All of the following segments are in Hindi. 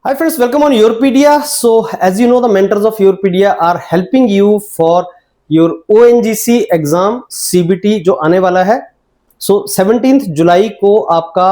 Hi friends, welcome on Europedia. So as you know, the mentors of Europedia are helping you for your ONGC exam CBT जो आने वाला है. So 17th जुलाई को आपका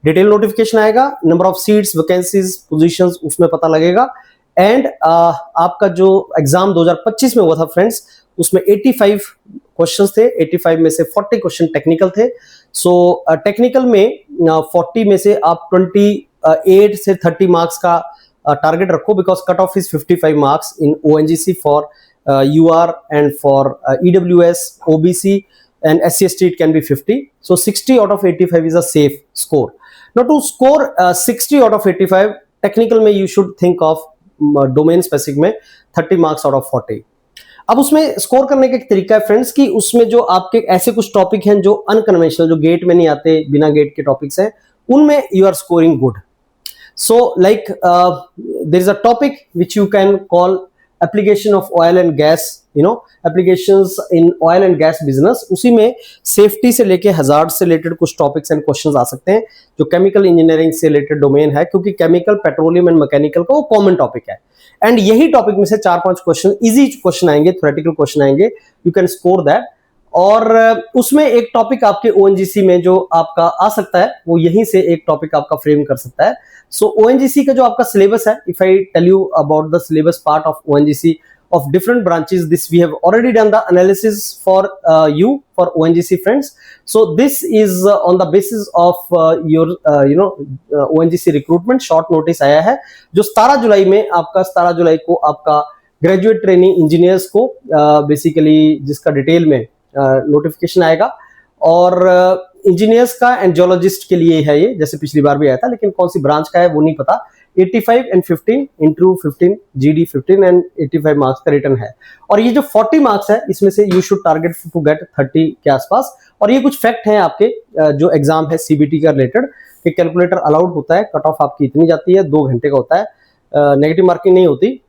डिटेल नोटिफिकेशन आएगा, number of seats, vacancies, positions उसमें पता लगेगा. एंड आपका जो एग्जाम 2025 में हुआ था फ्रेंड्स, उसमें 85 क्वेश्चंस थे. 85 में से 40 क्वेश्चन टेक्निकल थे. सो टेक्निकल में 40 में से आप 28 से 30 मार्क्स का टारगेट रखो, because cut off is 55 marks in ONGC for UR and for EWS, OBC and SC/ST it can be 50. So 60 out of 85 is a safe score. Now to score 60 out of 85, technical में you should think of domain specific में 30 marks out of 40. अब उसमें स्कोर करने का एक तरीका है फ्रेंड्स कि उसमें जो आपके ऐसे कुछ टॉपिक हैं जो अनकन्वेंशनल, जो गेट में नहीं आते, बिना गेट के टॉपिक्स हैं, उनमें you are scoring good. So like there is a topic which you can call application of oil and gas, applications in oil and gas business. उसी में सेफ्टी से लेके हजार्ड से रिलेटेड कुछ टॉपिक्स एंड क्वेश्चंस आ सकते हैं जो केमिकल इंजीनियरिंग से रिलेटेड डोमेन है, क्योंकि केमिकल, पेट्रोलियम एंड मैकेनिकल का वो कॉमन टॉपिक है. एंड यही टॉपिक में से 4-5 क्वेश्चन इजी क्वेश्चन आएंगे, थ्योरेटिकल क्वेश्चन आएंगे, यू कैन स्कोर दैट. और उसमें एक टॉपिक आपके ONGC में जो आपका आ सकता है, वो यहीं से एक टॉपिक आपका फ्रेम कर सकता है. सो ONGC का जो आपका सिलेबस है, if I tell you about the syllabus part of ONGC of different branches, this we have already done the analysis for you for ONGC friends. So this is on the basis of your ONGC recruitment. short notice आया है जो 17 जुलाई में आपका 17 जुलाई को आपका ग्रेजुएट ट्रेनिंग इंजीनियर्स को बेसिकली जिसका डिटेल में नोटिफिकेशन आएगा. और इंजीनियर्स का एंड जियोलॉजिस्ट के लिए है ये, जैसे पिछली बार भी आया था, लेकिन कौन सी ब्रांच का है वो नहीं पता. 85 and 15 into 15 GD 15 and 85 marks का रिटर्न है. और ये जो 40 मार्क्स है, इसमें से you should target to get 30 के आसपास. और ये कुछ फैक्ट हैं आपके जो एग्जाम है CBT का रिलेटेड, कि कैलकुलेटर अलाउड होता है, कट ऑफ आपकी इतनी जाती है, 2 घंटे का होता है, नेगेटिव मार्किंग नहीं होती.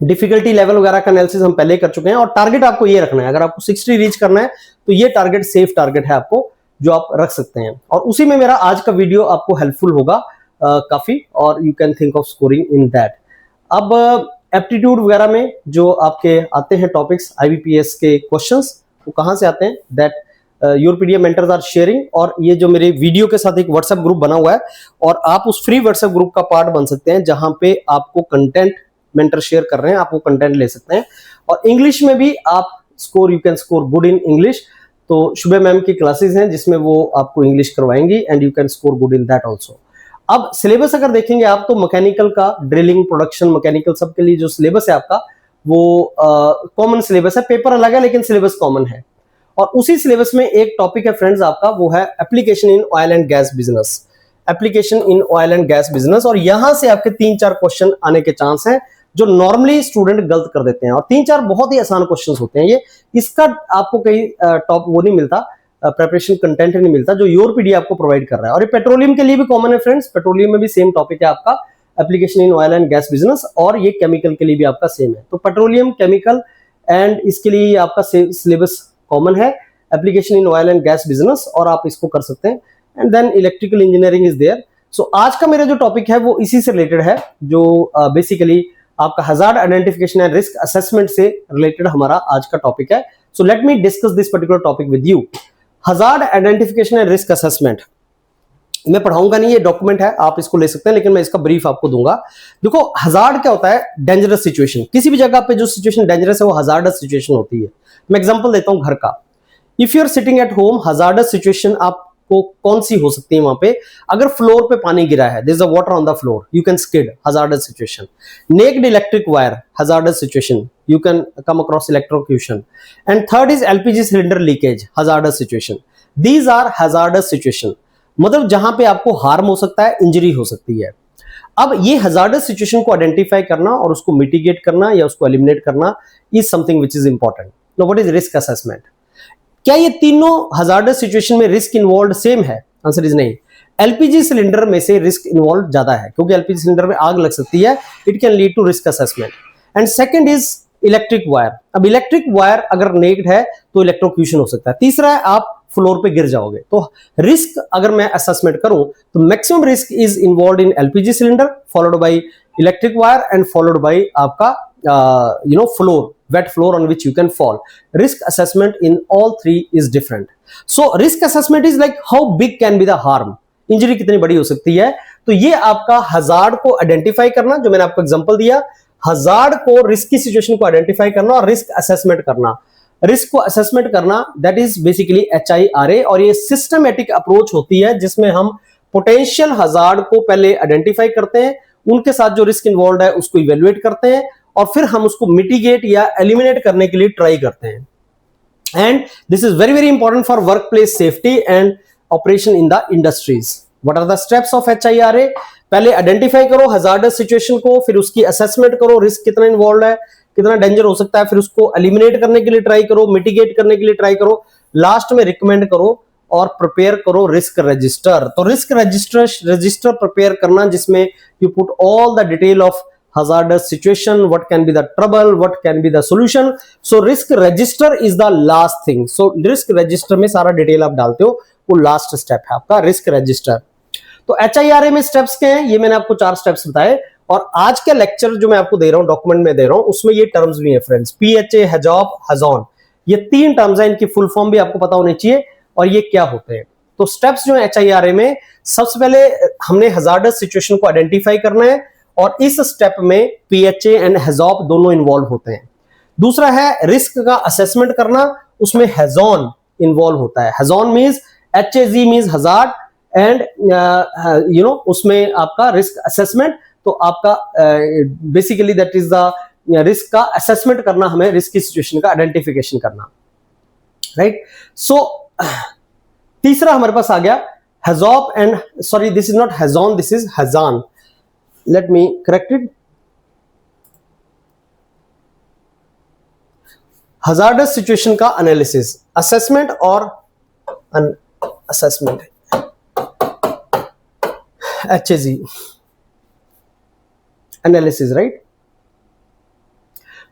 डिफिकल्टी लेवल वगैरह का एनालिसिस हम पहले कर चुके हैं. और टारगेट आपको ये रखना है, अगर आपको 60 रीच करना है तो ये टारगेट सेफ टारगेट है आपको, जो आप रख सकते हैं. और उसी में मेरा आज का वीडियो आपको हेल्पफुल होगा काफी, और you can think of scoring in that. अब एप्टीट्यूड वगैरह में जो आपके आते हैं टॉपिक्स, IBPS के क्वेश्चंस, वो कहाँ से आते हैं, दैट यूरोपीडिया मेंटर्स आर शेयरिंग. और ये जो मेरे वीडियो के साथ एक व्हाट्सएप ग्रुप बना हुआ है, और आप उस फ्री व्हाट्सएप ग्रुप का पार्ट बन सकते हैं, जहां पे आपको कंटेंट मेंटर शेयर कर रहे हैं, आप वो कंटेंट ले सकते हैं. और इंग्लिश में भी आप score, you can score good in English. तो शुभे मैम की क्लासेस हैं जिसमें वो आपको इंग्लिश करवाएंगी, and you can score good in that also. अब सिलेबस अगर देखेंगे आप, तो मैकेनिकल का, ड्रिलिंग, प्रोडक्शन, मैकेनिकल, सबके लिए जो सिलेबस है आपका, वो कॉमन सिलेबस है. पेपर अलग है लेकिन सिलेबस कॉमन है. और उसी सिलेबस में एक टॉपिक है फ्रेंड्स आपका, वो है application in oil and gas business. Application in oil and gas business. और यहां से आपके 3-4 क्वेश्चन आने के चांस हैं जो नॉर्मली स्टूडेंट गलत कर देते हैं. और 3-4 बहुत ही आसान क्वेश्चन होते हैं ये. इसका आपको कहीं टॉप वो नहीं मिलता, प्रिपरेशन कंटेंट नहीं मिलता, जो यूरोपीडिया आपको प्रोवाइड कर रहा है. और ये पेट्रोलियम के लिए भी कॉमन है फ्रेंड्स. पेट्रोलियम में भी सेम टॉपिक है आपका, application in oil and gas business. और ये केमिकल के लिए भी आपका सेम है. तो पेट्रोलियम, केमिकल, एंड इसके लिए आपका सिलेबस कॉमन है, application in oil and gas business, और आप इसको कर सकते हैं. And then electrical engineering is there. So आज का मेरा जो टॉपिक है वो इसी से रिलेटेड है, जो बेसिकली आपका hazard identification and risk assessment से रिलेटेड हमारा आज का टॉपिक है. So let me discuss this particular topic with you. Hazard identification and risk assessment मैं पढ़ाऊंगा नहीं, ये डॉक्यूमेंट है, आप इसको ले सकते हैं, लेकिन मैं इसका ब्रीफ आपको दूंगा. देखो, हजार्ड क्या होता है? Dangerous situation. किसी भी जगह पे जो सिचुएशन डेंजरस है वो हजार्डस सिचुएशन होती है. मैं एग्जांपल देता हूं घर का. If you are sitting at home, hazardous situation आपको कौन सी हो सकती है वहां पे? अगर फ्लोर पे पानी गिरा है, there is a water on the floor, you can skid, hazardous situation. Naked electric wire, hazardous situation, you can come across electrocution. And third is LPG cylinder leakage, hazardous situation. These are hazardous situation. मतलब जहां पे आपको हार्म हो सकता है, इंजरी हो सकती है. अब ये hazardous situation को आइडेंटिफाई करना और उसको मिटिगेट करना या उसको एलिमिनेट करना is something which is important. Now what is risk assessment? क्या ये तीनों hazardous situation में रिस्क इन्वॉल्व सेम है? आंसर इज नहीं. LPG सिलेंडर में से रिस्क इन्वॉल्व ज्यादा है, क्योंकि LPG सिलेंडर में आग लग सकती है. It can lead to risk assessment. And second is electric wire. अब इलेक्ट्रिक वायर अगर नेक्ड है तो इलेक्ट्रोक्यूशन हो सकता है. तीसरा है आप फ्लोर पे गिर जाओगे। तो रिस्क अगर मैं असेसमेंट करूं तो maximum risk is involve in LPG cylinder, followed by electric wire and followed by आपका floor, wet floor on which you can fall. Risk assessment in all three is different. So risk assessment is like how big can be the harm, injury कितनी बड़ी हो सकती है। तो ये आपका हजार्ड को आइडेंटिफाई करना, जो मैंने आपको एग्जांपल दिया, हजार्ड को, रिस्क की सिचुएशन को आइडेंटिफाई करना और रिस्क असेसमेंट करना। रिस्क को असेसमेंट करना दैट इज बेसिकली HIRA, और ये सिस्टमेटिक अप्रोच होती है जिसमें हम पोटेंशियल हजार्ड को पहले आइडेंटिफाई करते हैं, उनके साथ जो रिस्क इन्वॉल्व है उसको इवेल्युएट करते हैं और फिर हम उसको मिटिगेट या एलिमिनेट करने के लिए ट्राई करते हैं। And this is very very important for work place safety and operation in the industries. What are the steps of HIRA? पहले आइडेंटिफाई करो हजार्डस सिचुएशन को, फिर उसकी असेसमेंट करो, रिस्क कितना इन्वॉल्व है, कितना डेंजर हो सकता है, फिर उसको एलिमिनेट करने के लिए ट्राई करो, मिटिगेट करने के लिए ट्राई करो, लास्ट में रिकमेंड करो और प्रिपेयर करो रिस्क रजिस्टर। तो रिस्क रजिस्टर प्रिपेयर करना जिसमें you put all the detail of hazardous situation, what can be the trouble, what can be the solution. So risk register is the last thing. So risk register में सारा डिटेल आप डालते हो, वो लास्ट स्टेप है आपका रिस्क रजिस्टर। तो HIRA में स्टेप्स क्या हैं, ये मैंने आपको 4 स्टेप्स बताए, और आज के लेक्चर जो मैं आपको दे रहा हूं, डॉक्यूमेंट में दे रहा हूं, उसमें ये टर्म्स भी हैं फ्रेंड्स, PHA, HAZOP, HAZON, ये 3 टर्म्स हैं, इनकी फुल फॉर्म भी आपको पता होनी चाहिए और ये क्या होते हैं। तो स्टेप्स जो है HIRA में, सबसे पहले हमने हजार्डस सिचुएशन को आइडेंटिफाई करना है और इस स्टेप में PHA एंड HAZOP दोनों इन्वॉल्व होते हैं। दूसरा है रिस्क का असेसमेंट करना, उसमें HAZON इन्वॉल्व होता है। HAZON means HAZ means hazard and उसमें आपका रिस्क असेसमेंट, तो आपका basically that is the risk का असेसमेंट करना, हमें रिस्क की सिचुएशन का आइडेंटिफिकेशन करना, राइट। सो तीसरा हमारे पास आ गया HAZOP and sorry this is not HAZON, this is HAZAN। Let me correct it. Hazardous situation का analysis, assessment और assessment, HAZ analysis, right?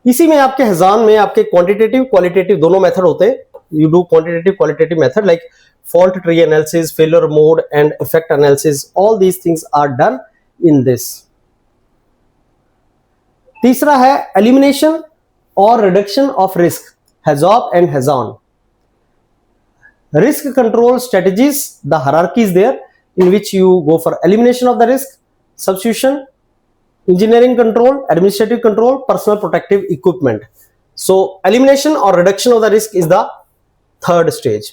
इसी में आपके HAZAN में आपके क्वांटिटेटिव क्वालिटेटिव दोनों मेथड होते हैं। You do quantitative qualitative method like fault tree analysis, failure mode and effect analysis. All these things are done in this. तीसरा है एलिमिनेशन और reduction of risk, HAZOP and HAZON। Risk control strategies, the hierarchy is there in which you go for elimination of the risk, substitution, engineering control, administrative control, personal protective equipment. So elimination और reduction of the risk is the third stage.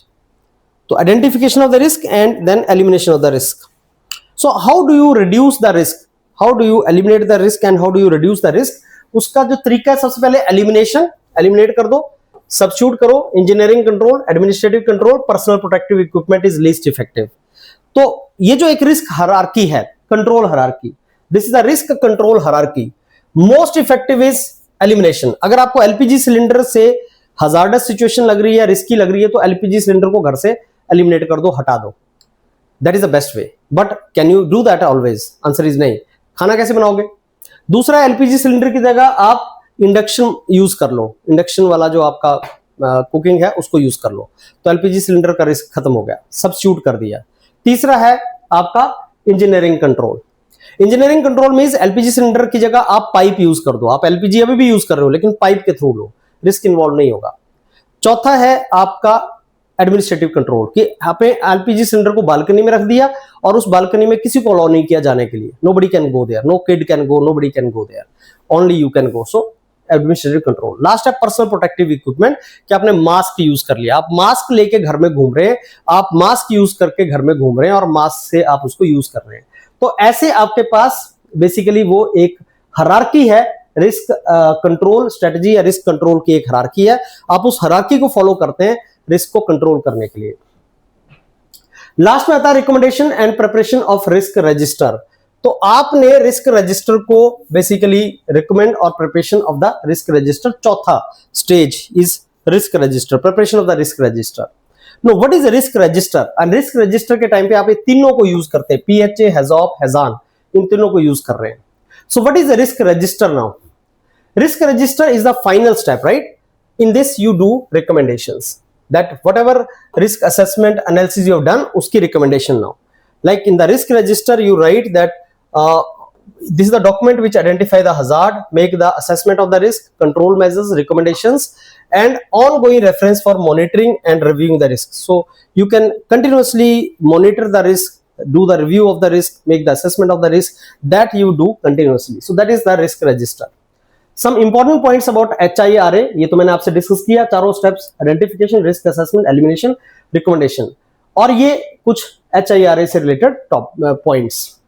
तो identification of the risk and then elimination of the risk. So how do you reduce the risk, how do you eliminate the risk and how do you reduce the risk? उसका जो तरीका है, सबसे पहले एलिमिनेशन, एलिमिनेट कर दो, सब्स्टिट्यूट करो, engineering control, administrative control, personal protective equipment is least effective. तो ये जो एक रिस्क हायरार्की है, control hierarchy, this is the risk control hierarchy. Most effective is elimination. अगर आपको एलपीजी सिलेंडर से हजार्डस सिचुएशन लग रही है, रिस्की लग रही है, तो एलपीजी सिलेंडर को घर से एलिमिनेट कर दो, हटा दो, that is the best way. But can you do that always? Answer is नहीं। खाना कैसे बनाओगे? दूसरा, एलपीजी सिलेंडर की जगह आप इंडक्शन यूज कर लो, इंडक्शन वाला जो आपका कुकिंग है उसको यूज कर लो, तो एलपीजी सिलेंडर का रिस्क खत्म हो गया, सब्स्टिट्यूट कर दिया। तीसरा है आपका engineering control. Engineering control means LPG cylinder की जगह आप पाइप यूज कर दो, आप एलपीजी अभी भी यूज कर रहे हो लेकिन पाइप के थ्रू लो, रिस्क इन्वॉल्व नहीं होगा। चौथा है आपका एडमिनिस्ट्रेटिव कंट्रोल, कि आपने एलपीजी सिलेंडर को बालकनी में रख दिया और उस बालकनी में किसी को अलाउ नहीं किया जाने के लिए, nobody can go there, no kid can go, nobody can go there, only you can go. So administrative control. Last है पर्सनल प्रोटेक्टिव इक्विपमेंट, कि आपने मास्क यूज कर लिया, आप मास्क लेके घर में घूम रहे हैं, आप मास्क यूज करके घर में घूम रहे हैं और मास्क से आप उसको यूज कर रहे हैं। तो ऐसे आपके पास बेसिकली वो एक हायरार्की है, रिस्क कंट्रोल स्ट्रेटजी या रिस्क कंट्रोल की एक हायरार्की है, आप उस हायरार्की को फॉलो करते हैं रिस्क को कंट्रोल करने के लिए। लास्ट में आता है recommendation and preparation of risk register. तो आपने रिस्क रजिस्टर को बेसिकली रिकमेंड और preparation of the risk register, चौथा stage is risk register, preparation of the risk register. No, what is risk register? And risk register के टाइम पे आप ये तीनों को यूज करते हैं, PHA, HAZOP, HAZAN, इन तीनों को यूज कर रहे हैं। So what is risk register now? Risk register is the final step, right? In this you do recommendations. that whatever risk assessment analysis you have done, uski recommendation now. Like in the risk register, you write that this is the document which identify the hazard, make the assessment of the risk, control measures, recommendations, and ongoing reference for monitoring and reviewing the risk. So you can continuously monitor the risk, do the review of the risk, make the assessment of the risk, that you do continuously. So that is the risk register. Some important points about HIRA, ये तो मैंने आपसे डिस्कस किया, चारों steps, identification, risk assessment, elimination, recommendation, और ये कुछ HIRA से related top points.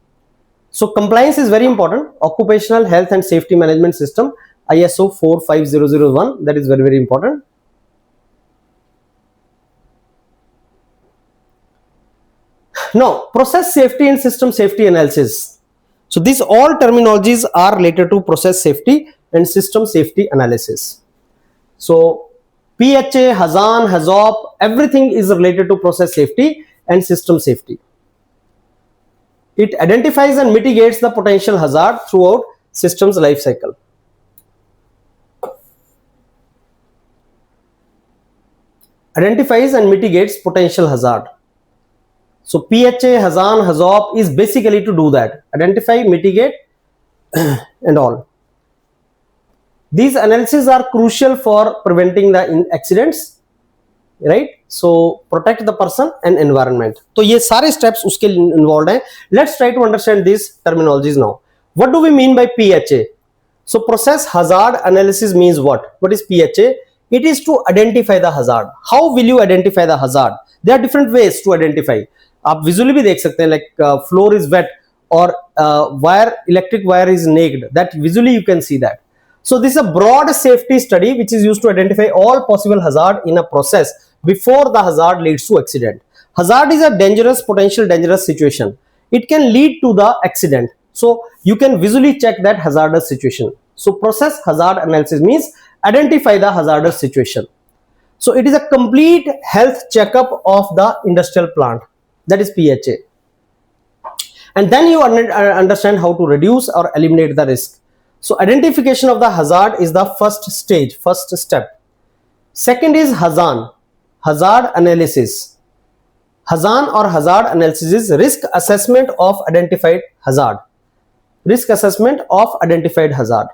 So compliance is very important. Occupational Health and Safety Management System, ISO 45001, that is very, very important. Now, process safety and system safety analysis. So these all terminologies are related to process safety and system safety analysis. So PHA, HAZAN, HAZOP, everything is related to process safety and system safety. It identifies and mitigates the potential hazard throughout system's life cycle. Identifies and mitigates potential hazard. So PHA, HAZAN, HAZOP is basically to do that. Identify, mitigate and all. These analyses are crucial for preventing the accidents, right? So protect the person and environment. तो ये सारे steps उसके involved हैं. Let's try to understand these terminologies now. What do we mean by PHA? So process hazard analysis means what? What is PHA? It is to identify the hazard. How will you identify the hazard? There are different ways to identify. आप visually भी देख सकते हैं, like floor is wet or electric wire is naked. That visually you can see that. So this is a broad safety study which is used to identify all possible hazard in a process before the hazard leads to accident. Hazard is a dangerous, potential dangerous situation. It can lead to the accident. So you can visually check that hazardous situation. So process hazard analysis means identify the hazardous situation. So it is a complete health checkup of the industrial plant. That is PHA. And then you understand how to reduce or eliminate the risk. So identification of the hazard is the first stage, first step. Second is HAZAN, hazard analysis. HAZAN or hazard analysis is risk assessment of identified hazard. Risk assessment of identified hazard.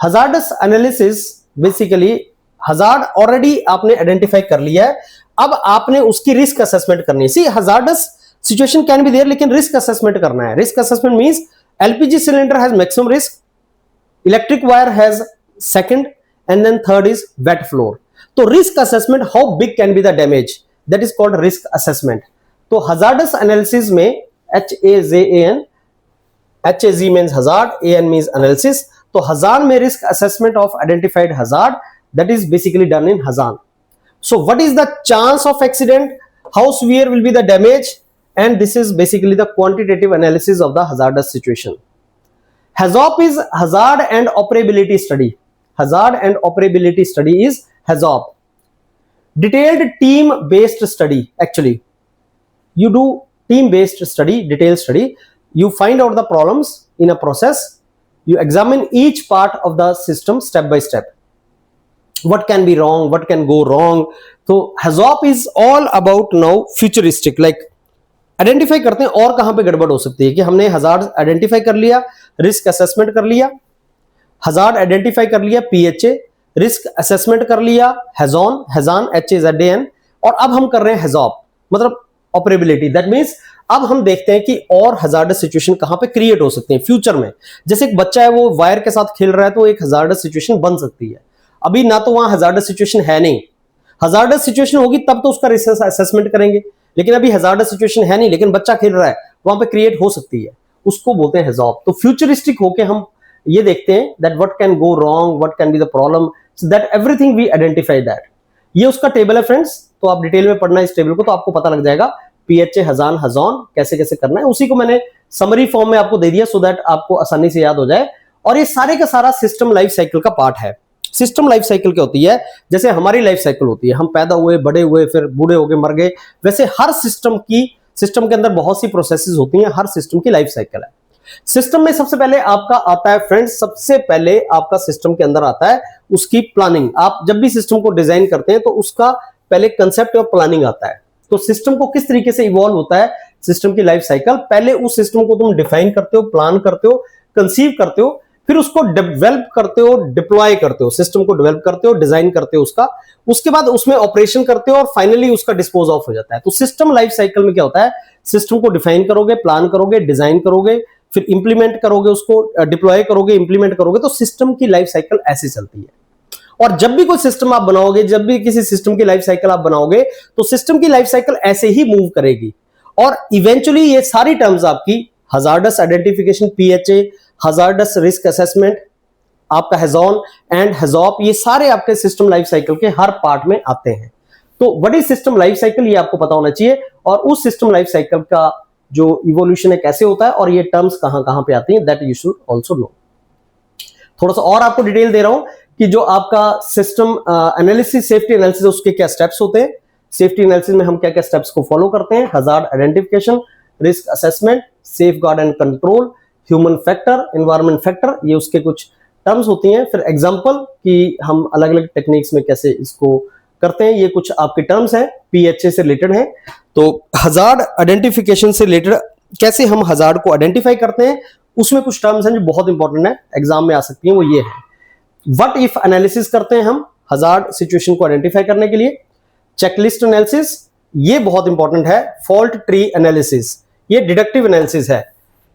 Hazardous analysis basically hazard already आपने identify कर लिया है, अब आपने उसकी risk assessment करनी है. See, hazardous situation can be there, लेकिन risk assessment करना है. Risk assessment means LPG cylinder has maximum risk, electric wire has second, and then third is wet floor. So risk assessment, how big can be the damage, that is called risk assessment. So hazardous analysis में HAZAN, HAZ means hazard, AN means analysis. So HAZAN में risk assessment of identified hazard, that is basically done in HAZAN. So what is the chance of accident, how severe will be the damage, and this is basically the quantitative analysis of the hazardous situation. HAZOP is hazard and operability study. Hazard and operability study is HAZOP. Detailed team based study. Actually, you do team based study, detailed study. You find out the problems in a process. You examine each part of the system step by step. What can be wrong, what can go wrong. So HAZOP is all about now futuristic, like identify करते हैं और कहां पे गड़बड़ हो सकती है कि हमने हजार्ड आइडेंटिफाई कर लिया, रिस्क असेसमेंट कर लिया, हजार्ड आइडेंटिफाई कर लिया, PHA, रिस्क असेसमेंट कर लिया, HAZAN, HAZAN, और अब हम कर रहे हैं HAZOP, मतलब ऑपरेबिलिटी. दैट मींस अब हम देखते हैं कि और हजार्डस सिचुएशन कहां पे क्रिएट हो सकते हैं फ्यूचर में. जैसे एक बच्चा है वो वायर के साथ खेल रहा है तो एक हजार्डस सिचुएशन बन सकती है. अभी ना तो वहां हजार्डस सिचुएशन है नहीं, हजार्डस सिचुएशन होगी तब तो उसका रिस्क असेसमेंट करेंगे, लेकिन अभी हजार्डस सिचुएशन है नहीं लेकिन बच्चा खेल रहा है, वहां पे क्रिएट हो सकती है, उसको बोलते हैं HAZOP. तो फ्यूचरिस्टिक होके हम ये देखते हैं that what can go wrong, what can be the problem, so that everything we identify that. ये उसका टेबल है फ्रेंड्स, तो आप डिटेल में पढ़ना इस टेबल को तो आपको पता लग जाएगा PHA, HAZAN, HAZON कैसे कैसे करना है. उसी को मैंने समरी फॉर्म में आपको दे दिया सो दैट आपको आसानी से याद हो जाए. और ये सारे का सारा सिस्टम लाइफ साइकिल का पार्ट है. सिस्टम लाइफ साइकिल क्या होती है, जैसे हमारी लाइफ साइकिल होती है, हम पैदा हुए, बड़े हुए, फिर बूढ़े हो गए, मर गए, वैसे हर सिस्टम के अंदर बहुत सी प्रोसेसेस होती हैं, हर सिस्टम की लाइफ साइकिल है. सिस्टम में सबसे पहले आपका आता है फ्रेंड्स, सबसे पहले आपका सिस्टम के अंदर आता है उसकी प्लानिंग। आप जब भी सिस्टम को डिजाइन करते हैं तो उसका पहले कंसेप्ट और प्लानिंग आता है। तो सिस्टम को किस तरीके से इवॉल्व होता है, सिस्टम की लाइफ साइकिल, पहले उस सिस्टम को तुम डिफाइन करते हो, प्लान करते हो, कंसीव करते हो, फिर उसको डेवलप करते हो, डिप्लॉय करते हो, सिस्टम को डेवलप करते हो, डिजाइन करते हो उसका, उसके बाद उसमें ऑपरेशन करते हो और फाइनली उसका डिस्पोज ऑफ हो जाता है। तो सिस्टम लाइफ साइकिल में क्या होता है, सिस्टम को डिफाइन करोगे, प्लान करोगे, डिजाइन करोगे, फिर इंप्लीमेंट करोगे, उसको डिप्लॉय करोगे, इंप्लीमेंट करोगे, तो सिस्टम की लाइफ साइकिल ऐसी चलती है। और जब भी कोई सिस्टम आप बनाओगे, जब भी किसी सिस्टम की लाइफ साइकिल आप बनाओगे, तो सिस्टम की लाइफ साइकिल ऐसे ही मूव करेगी और इवेंचुअली ये सारी टर्म्स आपकी hazardous identification, PHA, hazardous risk assessment, आपका हैजॉन एंड हैजॉप, ये सारे आपके सिस्टम लाइफ साइकिल के हर पार्ट में आते हैं। तो what is system life cycle, ये आपको पता होना चाहिए, और उस सिस्टम लाइफ साइकिल का जो इवोल्यूशन है कैसे होता है और ये टर्म्स कहां कहां पे आती हैं, that you should also know. थोड़ा सा और आपको डिटेल दे रहा हूं कि जो आपका सिस्टम एनालिसिस, सेफ्टी एनालिसिस, उसके क्या स्टेप्स होते हैं, सेफ्टी एनालिसिस में हम क्या क्या स्टेप्स को फॉलो करते हैं, hazard identification, risk assessment, safe guard and control, human factor, environment factor, ये उसके कुछ टर्म्स होती हैं। फिर एग्जांपल कि हम अलग अलग टेक्निक्स में कैसे इसको करते हैं, ये कुछ आपके टर्म्स हैं, पीएचए से रिलेटेड हैं। तो हजार्ड आइडेंटिफिकेशन से रिलेटेड कैसे हम हजार्ड को आइडेंटिफाई करते हैं, उसमें कुछ टर्म्स हैं जो बहुत इंपॉर्टेंट है, एग्जाम में आ सकती हैं, वो ये है। व्हाट इफ एनालिसिस करते हैं हम हजार्ड सिचुएशन को आइडेंटिफाई करने के लिए। चेकलिस्ट एनालिसिस, ये बहुत इंपॉर्टेंट है। फॉल्ट ट्री एनालिसिस, ये डिडक्टिव एनालिसिस है।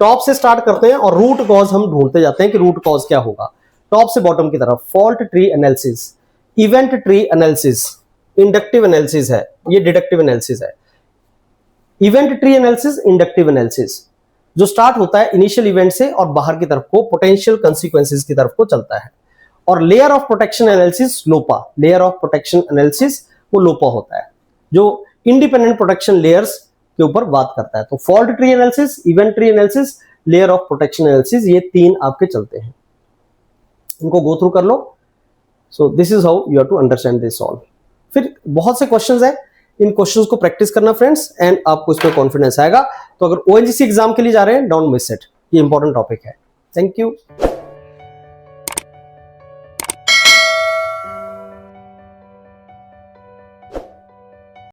टॉप से स्टार्ट करते हैं और रूट कॉज हम ढूंढते जाते हैं कि रूट कॉज क्या होगा, टॉप से बॉटम की तरफ। Fault tree analysis, event tree analysis, inductive analysis है, ये डिडक्टिव एनालिसिस है। Event tree analysis, inductive analysis, जो स्टार्ट होता है इनिशियल इवेंट से और बाहर की तरफ को पोटेंशियल कंसिक्वेंसेस की तरफ को चलता है। और layer of protection analysis, Lopa, layer of protection analysis वो लोपा होता है, जो इंडिपेंडेंट प्रोटेक्शन लेयर्स के ऊपर बात करता है। तो fault tree analysis, event tree analysis, layer of protection analysis, ये तीन आपके चलते हैं, इनको गो थ्रू कर लो। So this is how you have to understand this all. फिर बहुत से क्वेश्चंस हैं, इन क्वेश्चंस को प्रैक्टिस करना फ्रेंड्स, एंड आपको इसमें कॉन्फिडेंस आएगा। तो अगर ओएनजीसी एग्जाम के लिए जा रहे हैं, डोंट मिस इट, ये इंपॉर्टेंट टॉपिक है। Thank you.